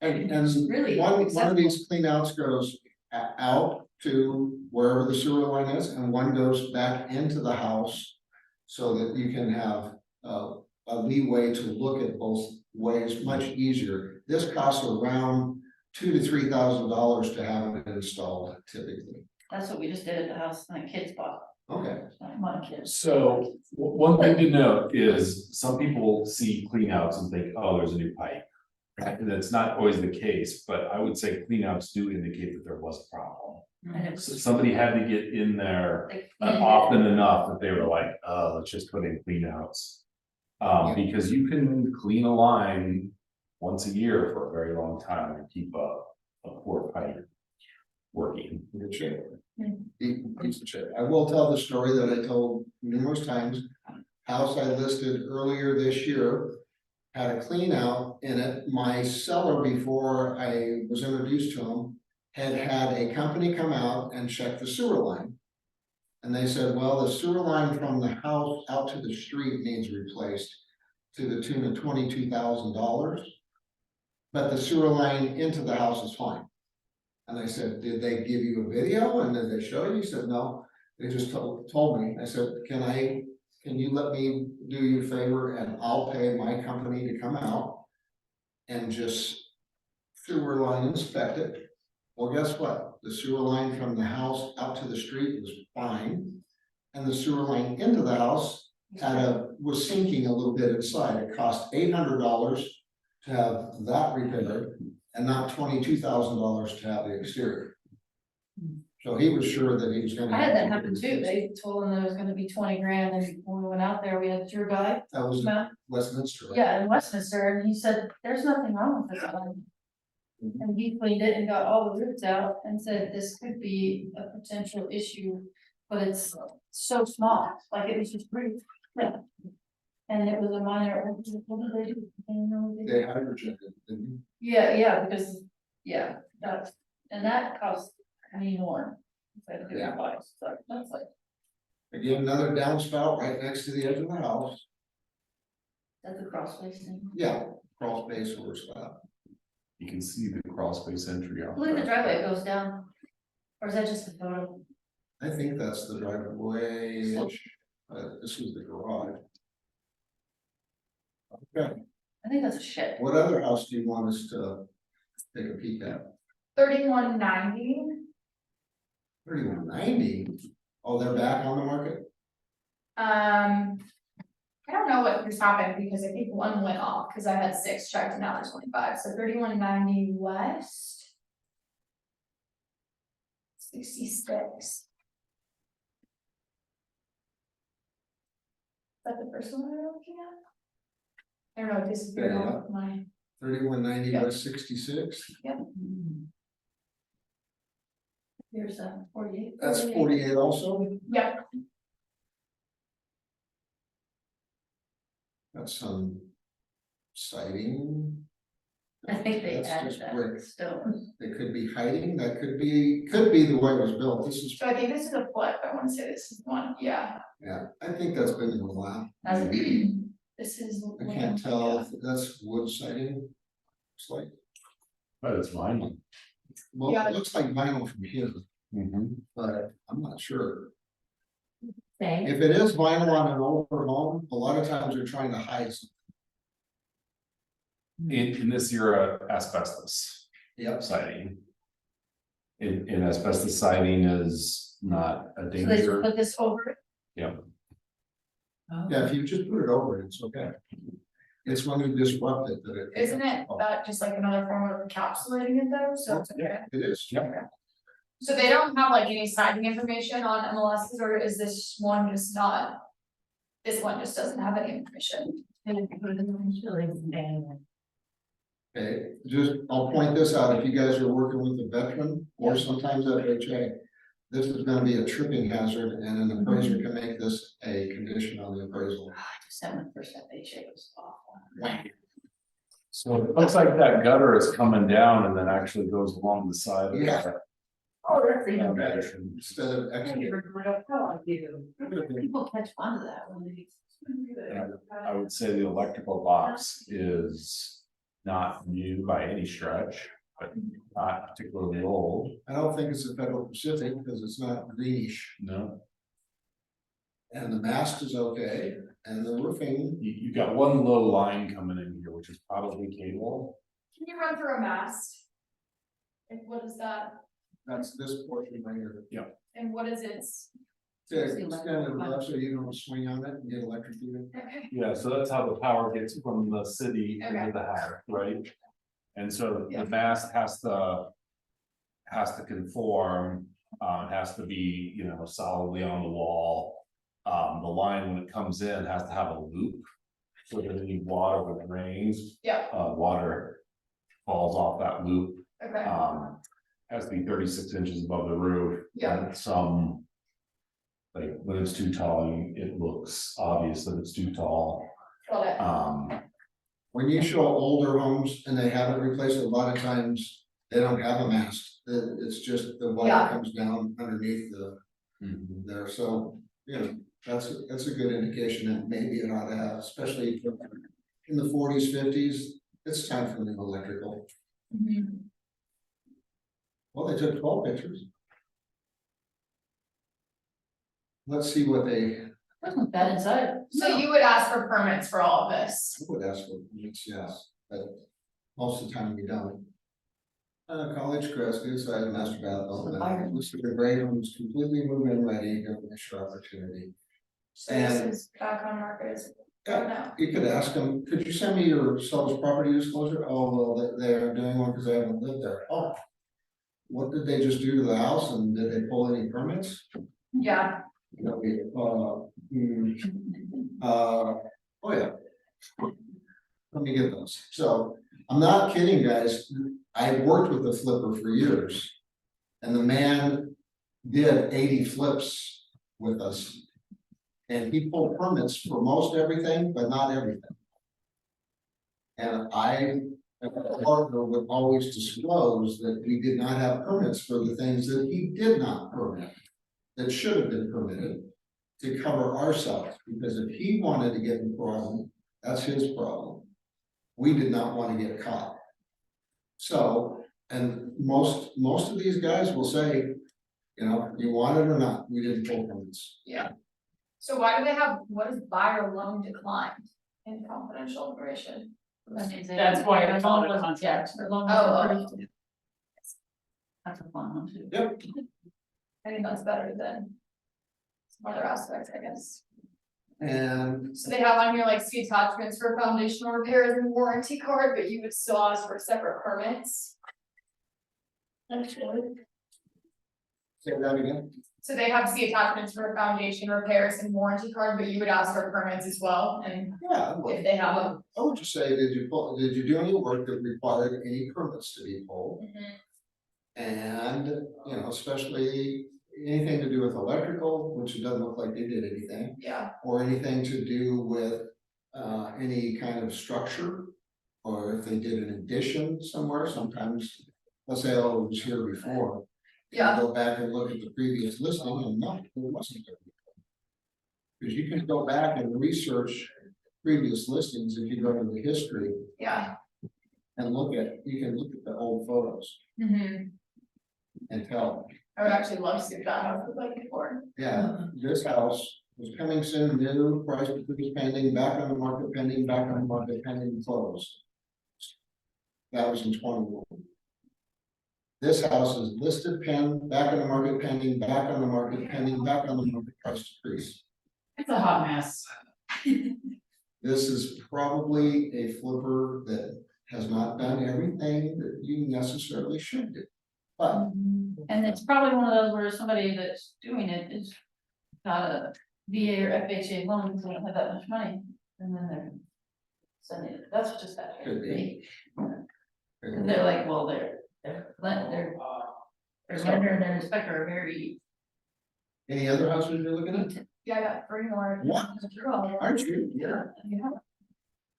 And Really one of acceptable. these cleanouts goes out to wherever the sewer line is, and one goes back into the house. So that you can have a leeway to look at both ways much easier. This costs around $2,000 to $3,000 to have it installed typically. That's what we just did at the house, my kids bought, Okay, not my kids. So, one thing to note is some people see cleanouts and think, oh, there's a new pipe. And that's not always the case, but I would say cleanouts do indicate that there was a problem. And it So was somebody had to get in there like. often enough that they were like, oh, let's just put in cleanouts. Because you can clean a line once a year for a very long time and keep a poor pipe working. good shape. Mm. Piece of shit. I will tell the story that I told numerous times. House I listed earlier this year had a clean out in it. My seller, before I was introduced to him, had a company come out and check the sewer line. And they said, well, the sewer line from the house out to the street needs replaced to the tune of $22,000. But the sewer line into the house is fine. And I said, did they give you a video and did they show you? He said, no, they just told me. I said, can you let me do you a favor and I'll pay my company to come out and just sewer line inspect it. Well, guess what? The sewer line from the house out to the street was fine. And the sewer line into the house was sinking a little bit inside. It cost $800 to have that repaired and not $22,000 to have the exterior. So he was sure that he was gonna. I had that happen too, they told them there was gonna be 20 grand, and when we went out there, we had a tour guide, That was Matt, Westminster. right? yeah, in Westminster, and he said, there's nothing wrong with this one. Mhm. And he cleaned it and got all the roots out and said this could be a potential issue, but it's so small, like it was just roof. Yeah. And it was a minor, what did they do? I don't know what they They did. hydrogen it, didn't Yeah, because, yeah, that's, and that costs me more. If I do Yeah. it twice, so that's like, they? Again, another downspout right next to the edge of the house. that's a crossways thing. Yeah, crawl space or spout. You can see the crawl space entry out Look at the there. driveway, it goes down. Or is that just a photo? I think that's the driveway. This is the garage. Okay, I think that's a shed. what other house do you want us to take a peek at? 3190, 3190? Oh, they're back on the market? I don't know what just happened because I think one went off, cause I had 6 checked and now there's 25, so 3190 west. 66. Is that the first one we're looking at? I don't know, it disappeared Yeah. off my, 3190 Yep. West 66? Here's a 48. That's 48 also? yep, That's some siding. I think they That's added just that brick. still. They could be hiding, that could be the way it was built. This is, so I think this is a flip, I wanna say this is one, yeah. yeah, I think that's been in a while. As a- This is. I can't tell if that's wood siding. It's like, But it's vinyl. well, Yeah. it looks like vinyl from here, Mhm. but I'm not sure. Thank. If it is vinyl on an older home, a lot of times they're trying to hide something. In this era, asbestos Yep. siding. In asbestos siding is not a So they just danger. put this over it? Yeah, Yeah, if you just put it over it, it's okay. It's when you disrupt it that it. Isn't it that just like another form of encapsulating it though, so it's okay? It is. So they don't have like any siding information on MLSs, or is this one just not? This one just doesn't have any information. Okay, just, I'll point this out, if you guys are working with a veteran or sometimes FHA, this is gonna be a tripping hazard and an appraiser can make this a condition on the appraisal. I just had my first FHA, it was awful. So it looks like that gutter is coming down and then actually goes along the side of Yeah. that. Oh, that's even Instead of excavating. People catch on to that when they. I would say the electrical box is not new by any stretch, but not particularly old, I don't think it's a Federal Pacific because it's not greenish no. and the mast is okay and the roofing. You got one low line coming in here, which is probably cable. Can you run through a mast? And what is that, That's this portion right here. and what is its? To extend it up so you don't swing on it and get electrocuted. Okay. Yeah, so that's how the power gets from the city Okay. into the house, right? And so Yeah. the mast has to conform, has to be, you know, solidly on the wall. The line, when it comes in, has to have a loop, so that any water when it rains. Yeah. Water falls off that loop, Okay, has to be 36 inches above the roof. Yeah. And some. Like, when it's too tall, it looks obvious that it's too tall, got it. When you show older homes and they have it replaced, a lot of times they don't have a mast. It's just the wire Yeah. comes down underneath the there, so, you know, that's a good indication that maybe it ought to have, especially in the 40s, 50s, it's time for new electrical. Mhm. Well, they took 12 pictures. Let's see what they Wasn't bad inside. So you would ask for permits for all of this? would ask for, yes, but most of the time we don't. College Crest, good size master bath, this is a great home, it's completely move-in ready, no initial opportunity. So this is back on market as. Yeah, you could ask them, could you send me your seller's property disclosure? Oh, well, they're doing one because they haven't lived there. Oh. What did they just do to the house and did they pull any permits? Yeah, Oh yeah. Let me get those. So, I'm not kidding, guys. I worked with a flipper for years. And the man did 80 flips with us. And he pulled permits for most everything, but not everything. And I, as a partner, would always disclose that we did not have permits for the things that he did not permit. That should have been permitted to cover ourselves, because if he wanted to get in problem, that's his problem. We did not want to get caught. So, and most of these guys will say, you know, you want it or not, we didn't pull permits. yeah. So why do they have, what is buyer loan declined in confidential information? That's why I call it a contact. Oh. That's a fun one too. Yep. I think that's better than some other aspects, I guess. And So they have on here like see attachments for foundational repairs and warranty card, but you would still ask for separate permits. Actually. say that again, So they have see attachments for foundation repairs and warranty card, but you would ask for permits as well, and yeah, if they have them. I would just say, did you do any work that required any permits to be pulled? And, you know, especially anything to do with electrical, which it doesn't look like they did anything, Yeah, or anything to do with any kind of structure. Or if they did an addition somewhere, sometimes, let's say, oh, it was here before. yeah, Go back and look at the previous listing and no, it wasn't there. Because you can go back and research previous listings if you go to the history yeah. and you can look at the old photos and tell. I would actually love to see what that house was like before. Yeah, this house was coming soon, new price was pending, back on the market pending, back on the market pending, closed. That was in 21. This house is listed pen, back on the market pending, back on the market pending, back on the market price decrease. It's a hot mess. This is probably probably a flipper that has not done everything that you necessarily should do. But And it's probably one of those where somebody that's doing it is not a VA or FHA loan, because they don't have that much money, and then they're sending it, that's just that. Could be. And they're like, well, their lender and their inspector are very, Any other houses you're looking at? Yeah, I got 3 more. What? Aren't you? Yeah.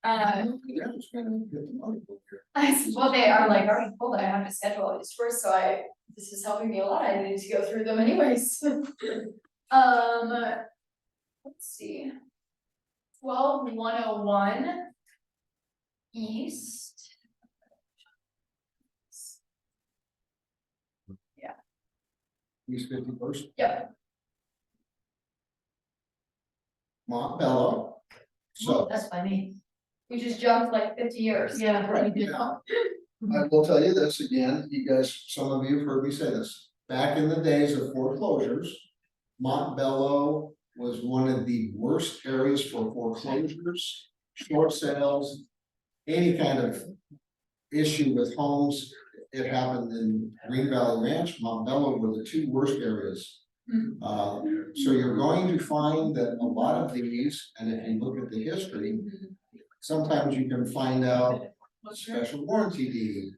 Uh, Yeah, it's gonna get the money book here. well, they are like already full, I have to schedule all these tours, so this is helping me a lot, I need to go through them anyways. Let's see. 12101 East. East 51st, Yep, Montbello. So that's by me, we just jumped like 50 years. yeah. Right, we did. yeah. I will tell you this again, you guys, some of you have heard me say this, back in the days of foreclosures. Montbello was one of the worst areas for foreclosures, short sales, any kind of issue with homes. It happened in Green Valley Ranch, Montbello were the 2 worst areas. So you're going to find that a lot of these, and if you look at the history, sometimes you can find out a special warranty deed.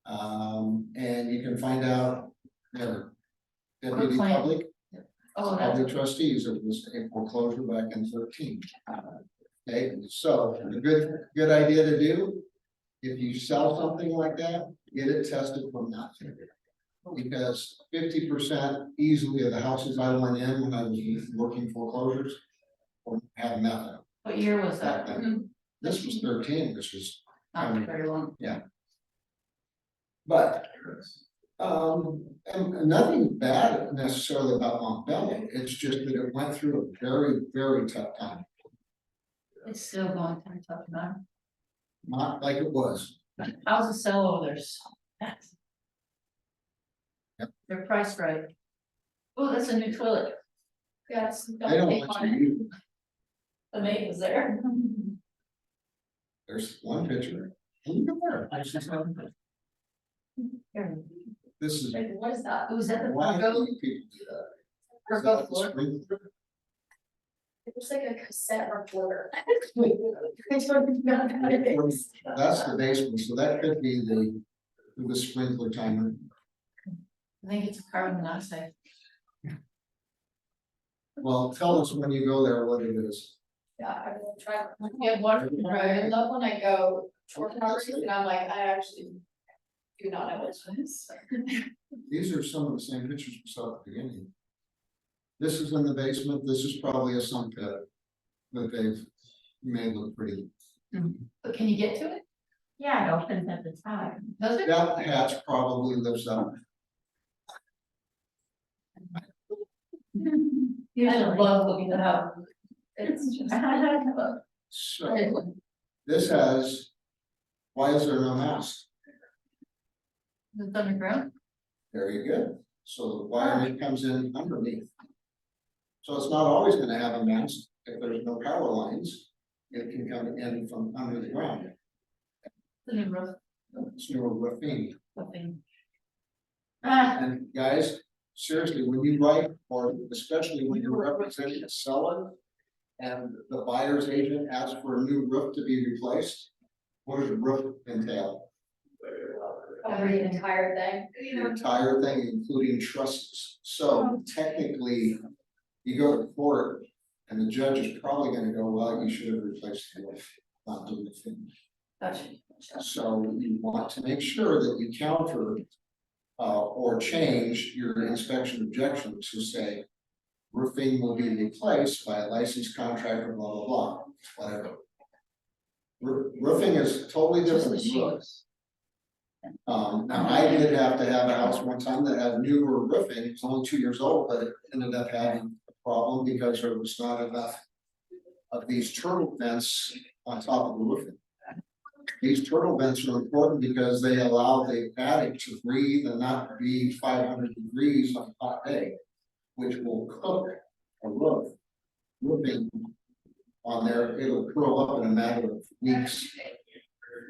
And you can find out, deputy claim. public, Oh, that's, public trustees, it was a foreclosure back in 13. Okay, so a good idea to do, if you sell something like that, get it tested from that. Because 50% easily of the houses I went in when I was working foreclosures had nothing. what year was back that? then. This was 13, which was, Not very long. but. And nothing bad necessarily about Montbello, it's just that it went through a very, very tough time, It's still going through a tough time. not like it was. Houses sell over there so fast. Yep. They're priced right. Oh, that's a new toilet. Yes. They don't want you to use it. The mate was there. There's one picture. And you go there. This is Like, what is that? Who's at the why Fargo? people do that. For Is both that the floor? sprinkler? It looks like a cassette recorder. I don't know what it is. That's the basement, so that could be the sprinkler timer. I think it's a carbon monoxide. Well, tell us when you go there what it is. Yeah, I will try. You have water. I love when I go short hours and I'm like, I actually do not know what it is. These are some of the same pictures we saw at the beginning. This is in the basement, this is probably a sunk pit that they've made look pretty. But can you get to it? Yeah, it opens at the top. Does it? That hatch probably lives up. I love looking at how. It's just. So this has, why is there no mast? It's underground? Very good. So the wiring comes in underneath. So it's not always gonna have a mast. If there's no power lines, it can come in from under the ground. The new roof, It's newer roofing. something. Ah, And guys, seriously, when you write, or especially when you're representing a seller. And the buyer's agent asks for a new roof to be replaced, what does a roof entail? The entire thing. The entire thing, including trusses. So technically, you go to court and the judge is probably gonna go, well, you should have replaced the roof, not the roofing. gotcha. So you want to make sure that you counter or change your inspection objection to say roofing will be replaced by a licensed contractor, blah, blah, blah, whatever. Roofing is totally Just different. the than roof. shingles. Now I did have to have a house one time that had newer roofing, it was only 2 years old, but it ended up having a problem because there was not enough of these turtle vents on top of the roofing. These turtle vents are important because they allow the attic to breathe and not be 500 degrees on a hot day, which will cook a roof. Roofing on there, it'll curl up in a matter of weeks.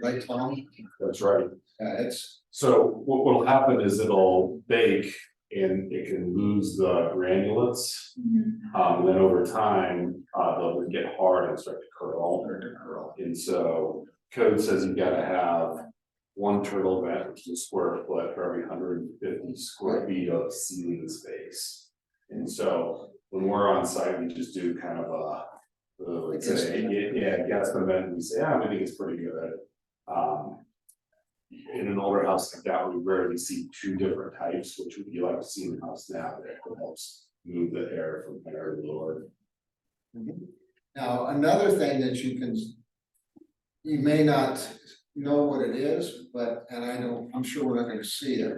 Right, Tom? That's right. It's, So what will happen is it'll bake and it can lose the granulates. And then over time, they'll get hard and start to curl. And so code says you gotta have one turtle vent, which is a square foot for every 150 square feet of ceiling space. And so when we're on site, we just do kind of a, let's say, guesstimate, and we say, yeah, we think it's pretty good. In an older house like that, we rarely see two different types, which would be like seeing the house now, that helps move the air from higher to lower. now, another thing that you may not know what it is, but, and I'm sure we're not gonna see it.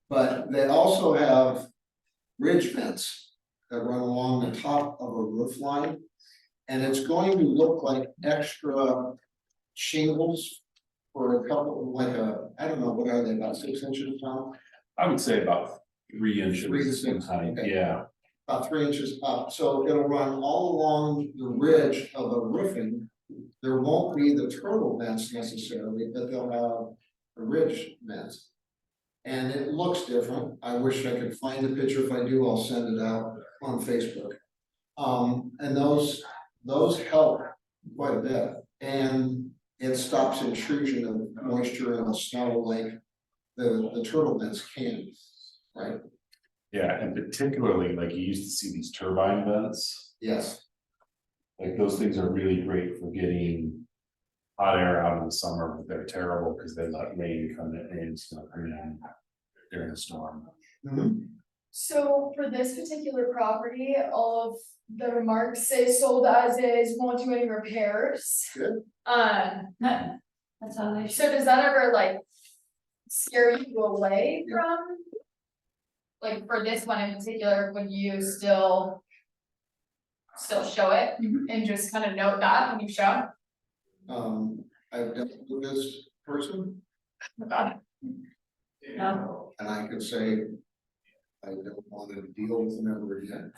But they also have ridge vents that run along the top of a roof line. And it's going to look like extra shingles for a couple, like I don't know, what are they, about 6 inches tall? I would say about 3 inches 3 to 6, in height, okay. yeah. About 3 inches up, so it'll run all along the ridge of the roofing. There won't be the turtle vents necessarily, but they'll have the ridge vents. And it looks different. I wish I could find a picture. If I do, I'll send it out on Facebook. And those help quite a bit, and it stops intrusion of moisture and snow like the turtle vents can, right? Yeah, and particularly like you used to see these turbine vents, Yes, like those things are really great for getting hot air out in the summer, but they're terrible because they let rain come in and snow come in during a storm. So for this particular property, all of the remarks say sold as is, won't do any repairs. Good. That's how they should. So does that ever like scare you away from? Like for this one in particular, would you still show it and just kind of note that when you show? I've dealt with this person, Got it. No. and I could say I don't want to deal with them ever again.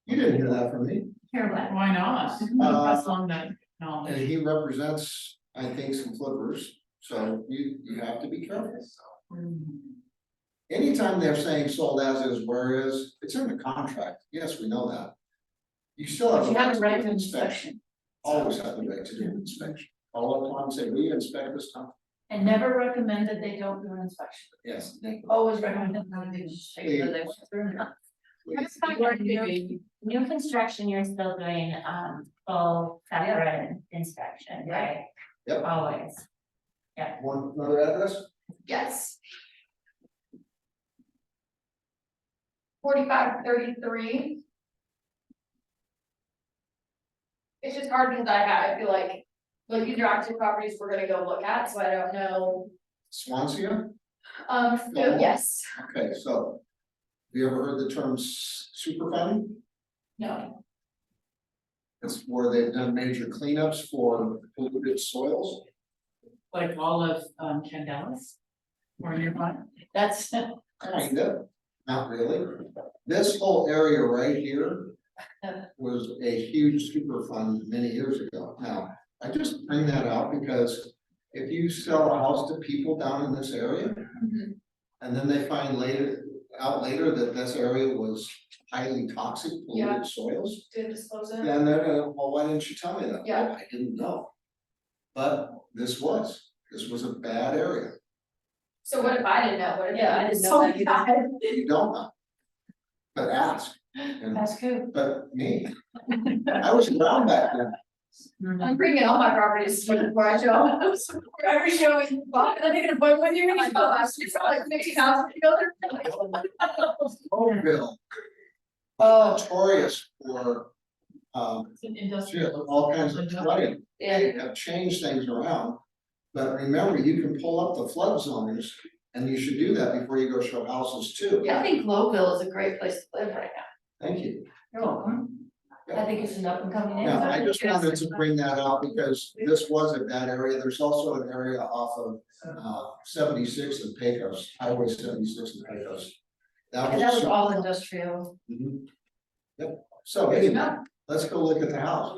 You didn't hear that from me. Here, what? Why not? Pass along that And knowledge. he represents, I think, some flippers, so you have to be careful. Anytime they're saying sold as is, where is, it's in the contract, yes, we know that. You still have. But you have a to right do to inspection. Always have the right to do an inspection. All the time, say, we inspect this time, And never recommended they don't do an inspection. yes. Always recommended they do, check whether they went through or not. New construction, you're still doing, full separate inspection, right? Yep. Always. One, another address? Yes. 4533. It's just hard because I feel like these are active properties we're gonna go look at, so I don't know. Swansea? So yes, Okay, so, have you ever heard the term superfund? no, It's where they've done major cleanups for polluted soils. Like all of Candelas or nearby. That's, Kind of, not really. This whole area right here was a huge superfund many years ago. Now, I just bring that out because if you sell a house to people down in this area, and then they find later that this area was highly toxic polluted soils, did disclose it. then they're gonna, well, why didn't you tell me that? Yeah. Well, I didn't know. But this was a bad area. So what if I didn't know? What if Yeah, I it was didn't know so that bad? You don't know. But ask. And- that's good. But me, I was around back then. I'm bringing all my properties to before I show up. For every show we bought, and I think an appointment with you, and I thought last year, like 50,000 to go through. Oakville, Oh, notorious for, It's an industrial. all kinds of flooding. yeah, They have changed things around. But remember, you can pull up the flood zones, and you should do that before you go show houses too. I think Globeville is a great place to live right now. Thank you. You're welcome. I think it's an up and coming Yeah, I area. just wanted to bring that out because this was a bad area. There's also an area off of 76 and Pecos, Highway 76 and Pecos. And that was all industrial. Mhm. Yep, so anyway, let's go look at the house.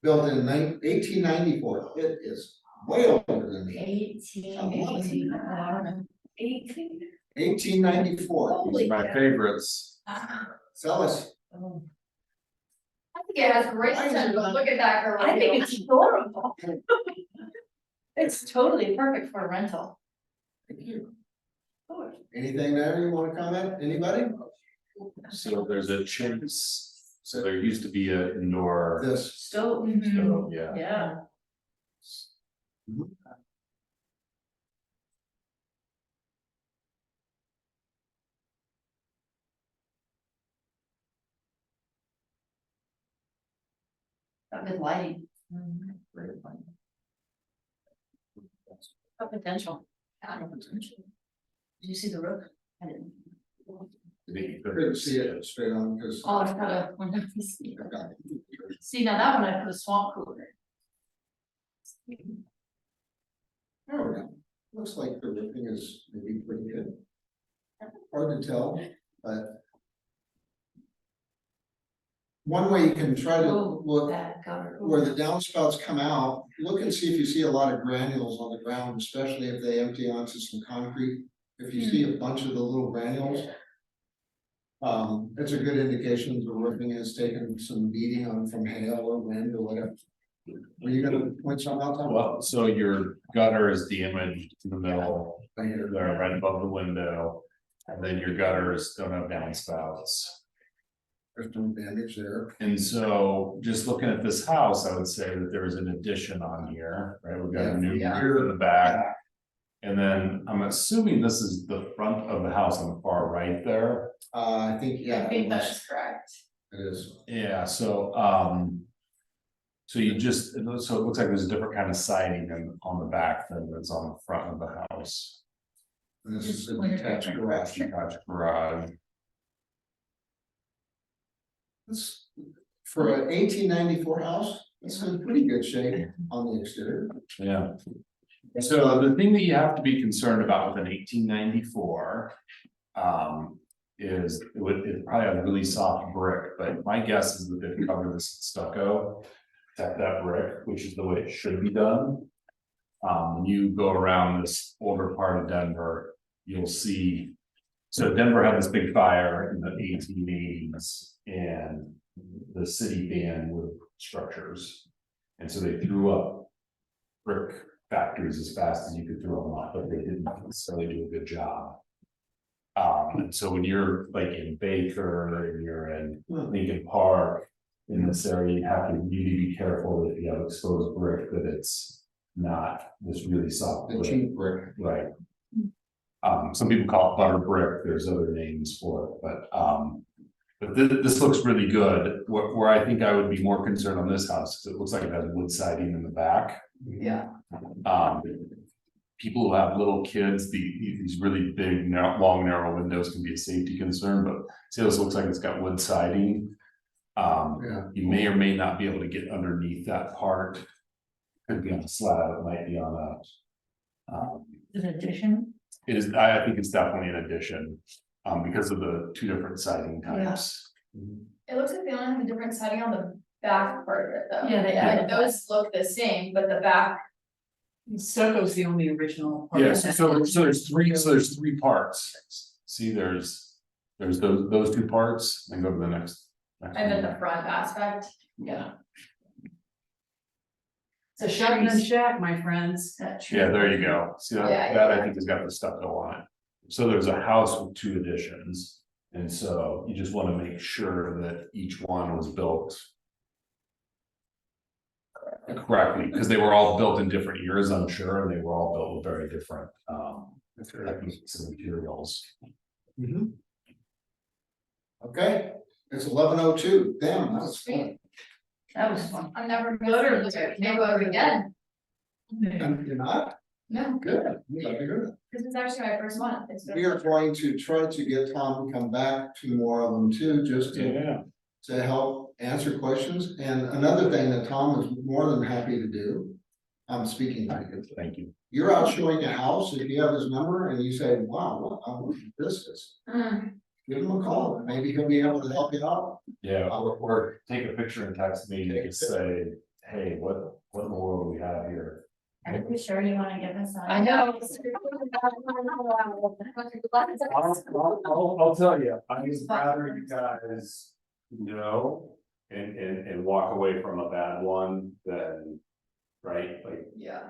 built in 1894. It is way older than me. 1894. These are my favorites. Sell us. I think it has great potential, look at that girl. I think it's adorable. It's totally perfect for a rental. Thank you. Anything there you wanna comment? Anybody? So there's a chimps, so there used to be a indoor. This, Stove. stove, yeah. Yeah. Got good lighting. Got potential. Did you see the roof? I didn't. couldn't see it straight on because. Oh, it's got a window. See, now that one I put a swamp cooler. There we go. Looks like the roofing is maybe pretty good. Hard to tell, but. One way you can try to Oh, look that gutter. where the downspouts come out, look and see if you see a lot of granules on the ground, especially if they empty onto some concrete. If you see a bunch of the little granules. It's a good indication the roofing has taken some beating on from hail or wind or whatever. Were you gonna point something out? Tom? Well, so your gutter is damaged in the middle, Right here. they're right above the window, and then your gutters don't have downspouts. There's some damage there. And so, just looking at this house, I would say that there is an addition on here, right, we've got a new Yeah. roof in the back. And then I'm assuming this is the front of the house on the far right there. I think, yeah. I think it that was- is correct. It is. Yeah, so, so you just, so it looks like there's a different kind of siding on the back than that's on the front of the house. And this is a Just detached garage. Detached garage. This, for an 1894 house, it's in pretty good shape on the exterior. Yeah. So the thing that you have to be concerned about with an 1894. Is it probably has really soft brick, but my guess is that they've covered this in stucco. Protect that brick, which is the way it should be done. When you go around this older part of Denver, you'll see. So Denver had this big fire in the 1880s and the city banned wood structures. And so they threw up brick factories as fast as you could throw them up, but they didn't necessarily do a good job. And so when you're like in Baker and you're in Lincoln Park, in this area, you have to really be careful that if you have exposed brick, that it's not this really soft The brick. cheap brick. Right. Some people call it butter brick, there's other names for it, but this looks really good. Where I think I would be more concerned on this house, because it looks like it has wood siding in the back. Yeah. People who have little kids, these really big, long, narrow windows can be a safety concern, but see, this looks like it's got wood siding. Yeah. You may or may not be able to get underneath that part. Could be on a slab, it might be on a. An addition. It is, I think it's definitely an addition, because of the two different siding types. It looks like they only have a different siding on the back part of it though. Yeah, they Like added that. those look the same, but the back, Stucco's the only original. part Yes, of so that. there's three parts. See, there's those two parts, and go to the next. and then the front aspect. Yeah. It's a shotgun shack, my friends. Yeah, there you go. See, Yeah, that I yeah. think has got the stucco on it. So there's a house with two additions. And so you just want to make sure that each one was built correctly, because they were all built in different years, I'm sure, and they were all built with very different techniques and materials. Mhm. Okay, it's 11:02. Damn, that was fun. That was fun. I'm never gonna go over again. And you're not? No, Good. I'm glad to hear that. this is actually my first one. It's been- We are going to try to get Tom to come back to more of them too, just to help answer questions. And another thing that Tom is more than happy to do. I'm speaking to you. Thank you. You're out showing a house, if you have his number and you say, wow, I wonder what this is. Give him a call, maybe he'll be able to help you out. Yeah, or take a picture and text me, and you could say, hey, what in the world do we have here? Are you sure you wanna give us? I know. I'll tell you, I would rather you guys know and walk away from a bad one than, right, like. Yeah.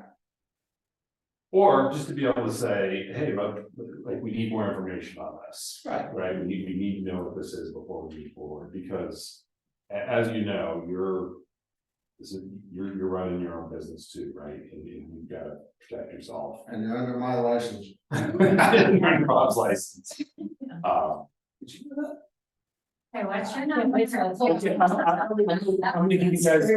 Or just to be able to say, hey, look, like, we need more information on this. Right. Right, we need to know what this is before we move forward, because as you know, you're running your own business too, right? And you've got to protect yourself. And you're under my license. Your Bob's license. Did you know that? Hey, what's your name? Wait till it's- Okay, I'm gonna give you guys.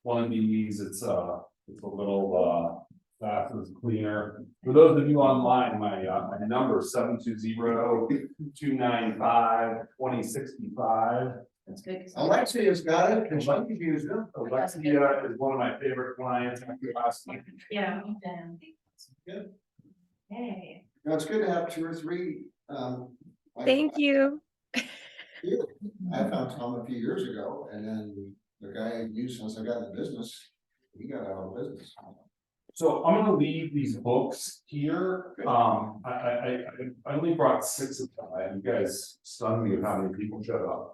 One of these, it's a little, faster, cleaner. For those of you online, my number is 720-295-2065. That's good. 'cause- Alexia's got it, and she can use it. Alexia is one of my favorite clients after last week. Yeah. Good. Hey. No, it's good to have 2 or 3, Thank you. I found Tom a few years ago, and then the guy I used since I got in the business, he got out of business. So I'm gonna leave these books here. I only brought 6 of them. You guys stunned me with how many people showed up.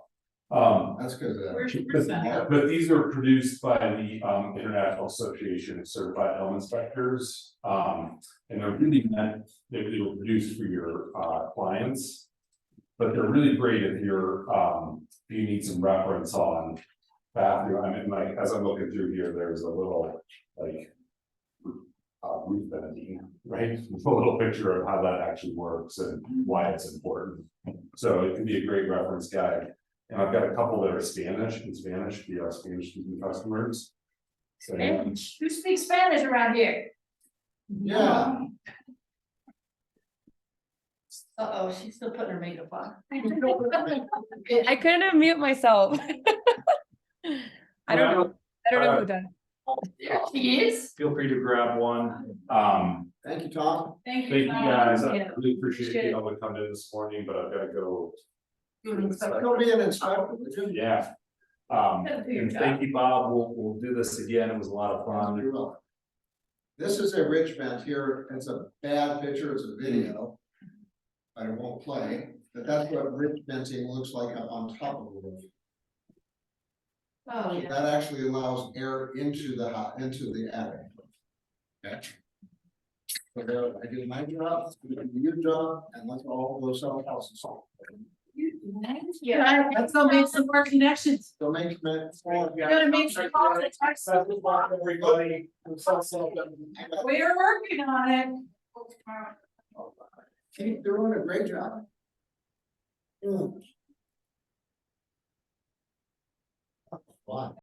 That's because But these are produced by the International Association of Certified Home Inspectors. And they're really meant, they were produced for your clients. But they're really great if you're, if you need some reference on bathroom. I mean, like, as I'm looking through here, there's a little, like, roof venting, right? With a little picture of how that actually works and why it's important. So it can be a great reference guide. And I've got a couple that are Spanish, if you have Spanish speaking customers. So, Spanish. Who speaks Spanish around here? Yeah. Uh-oh, she's still putting her makeup on. I couldn't unmute myself. I don't know who does. There she is. Feel free to grab one. Thank you, Tom. Thank Thank you guys. I Yeah. really appreciate you able to come in this morning, but I've got to go. You'll be an inspector, would you? Yeah. Gotta do your And thank you, Bob. We'll do this again. It was a lot of fun. You're welcome. This is a ridge vent here. It's a bad picture, it's a video. But it won't play, but that's what ridge venting looks like up on top of the roof. Oh, yeah. That actually allows air into the into the attic. Okay. So there, I do my job, you do your job, and let's all go sell houses. Yeah, let's go make some more connections. So make. Gotta make sure all the text- Everybody. We're working on it. Keep doing a great job. Fun.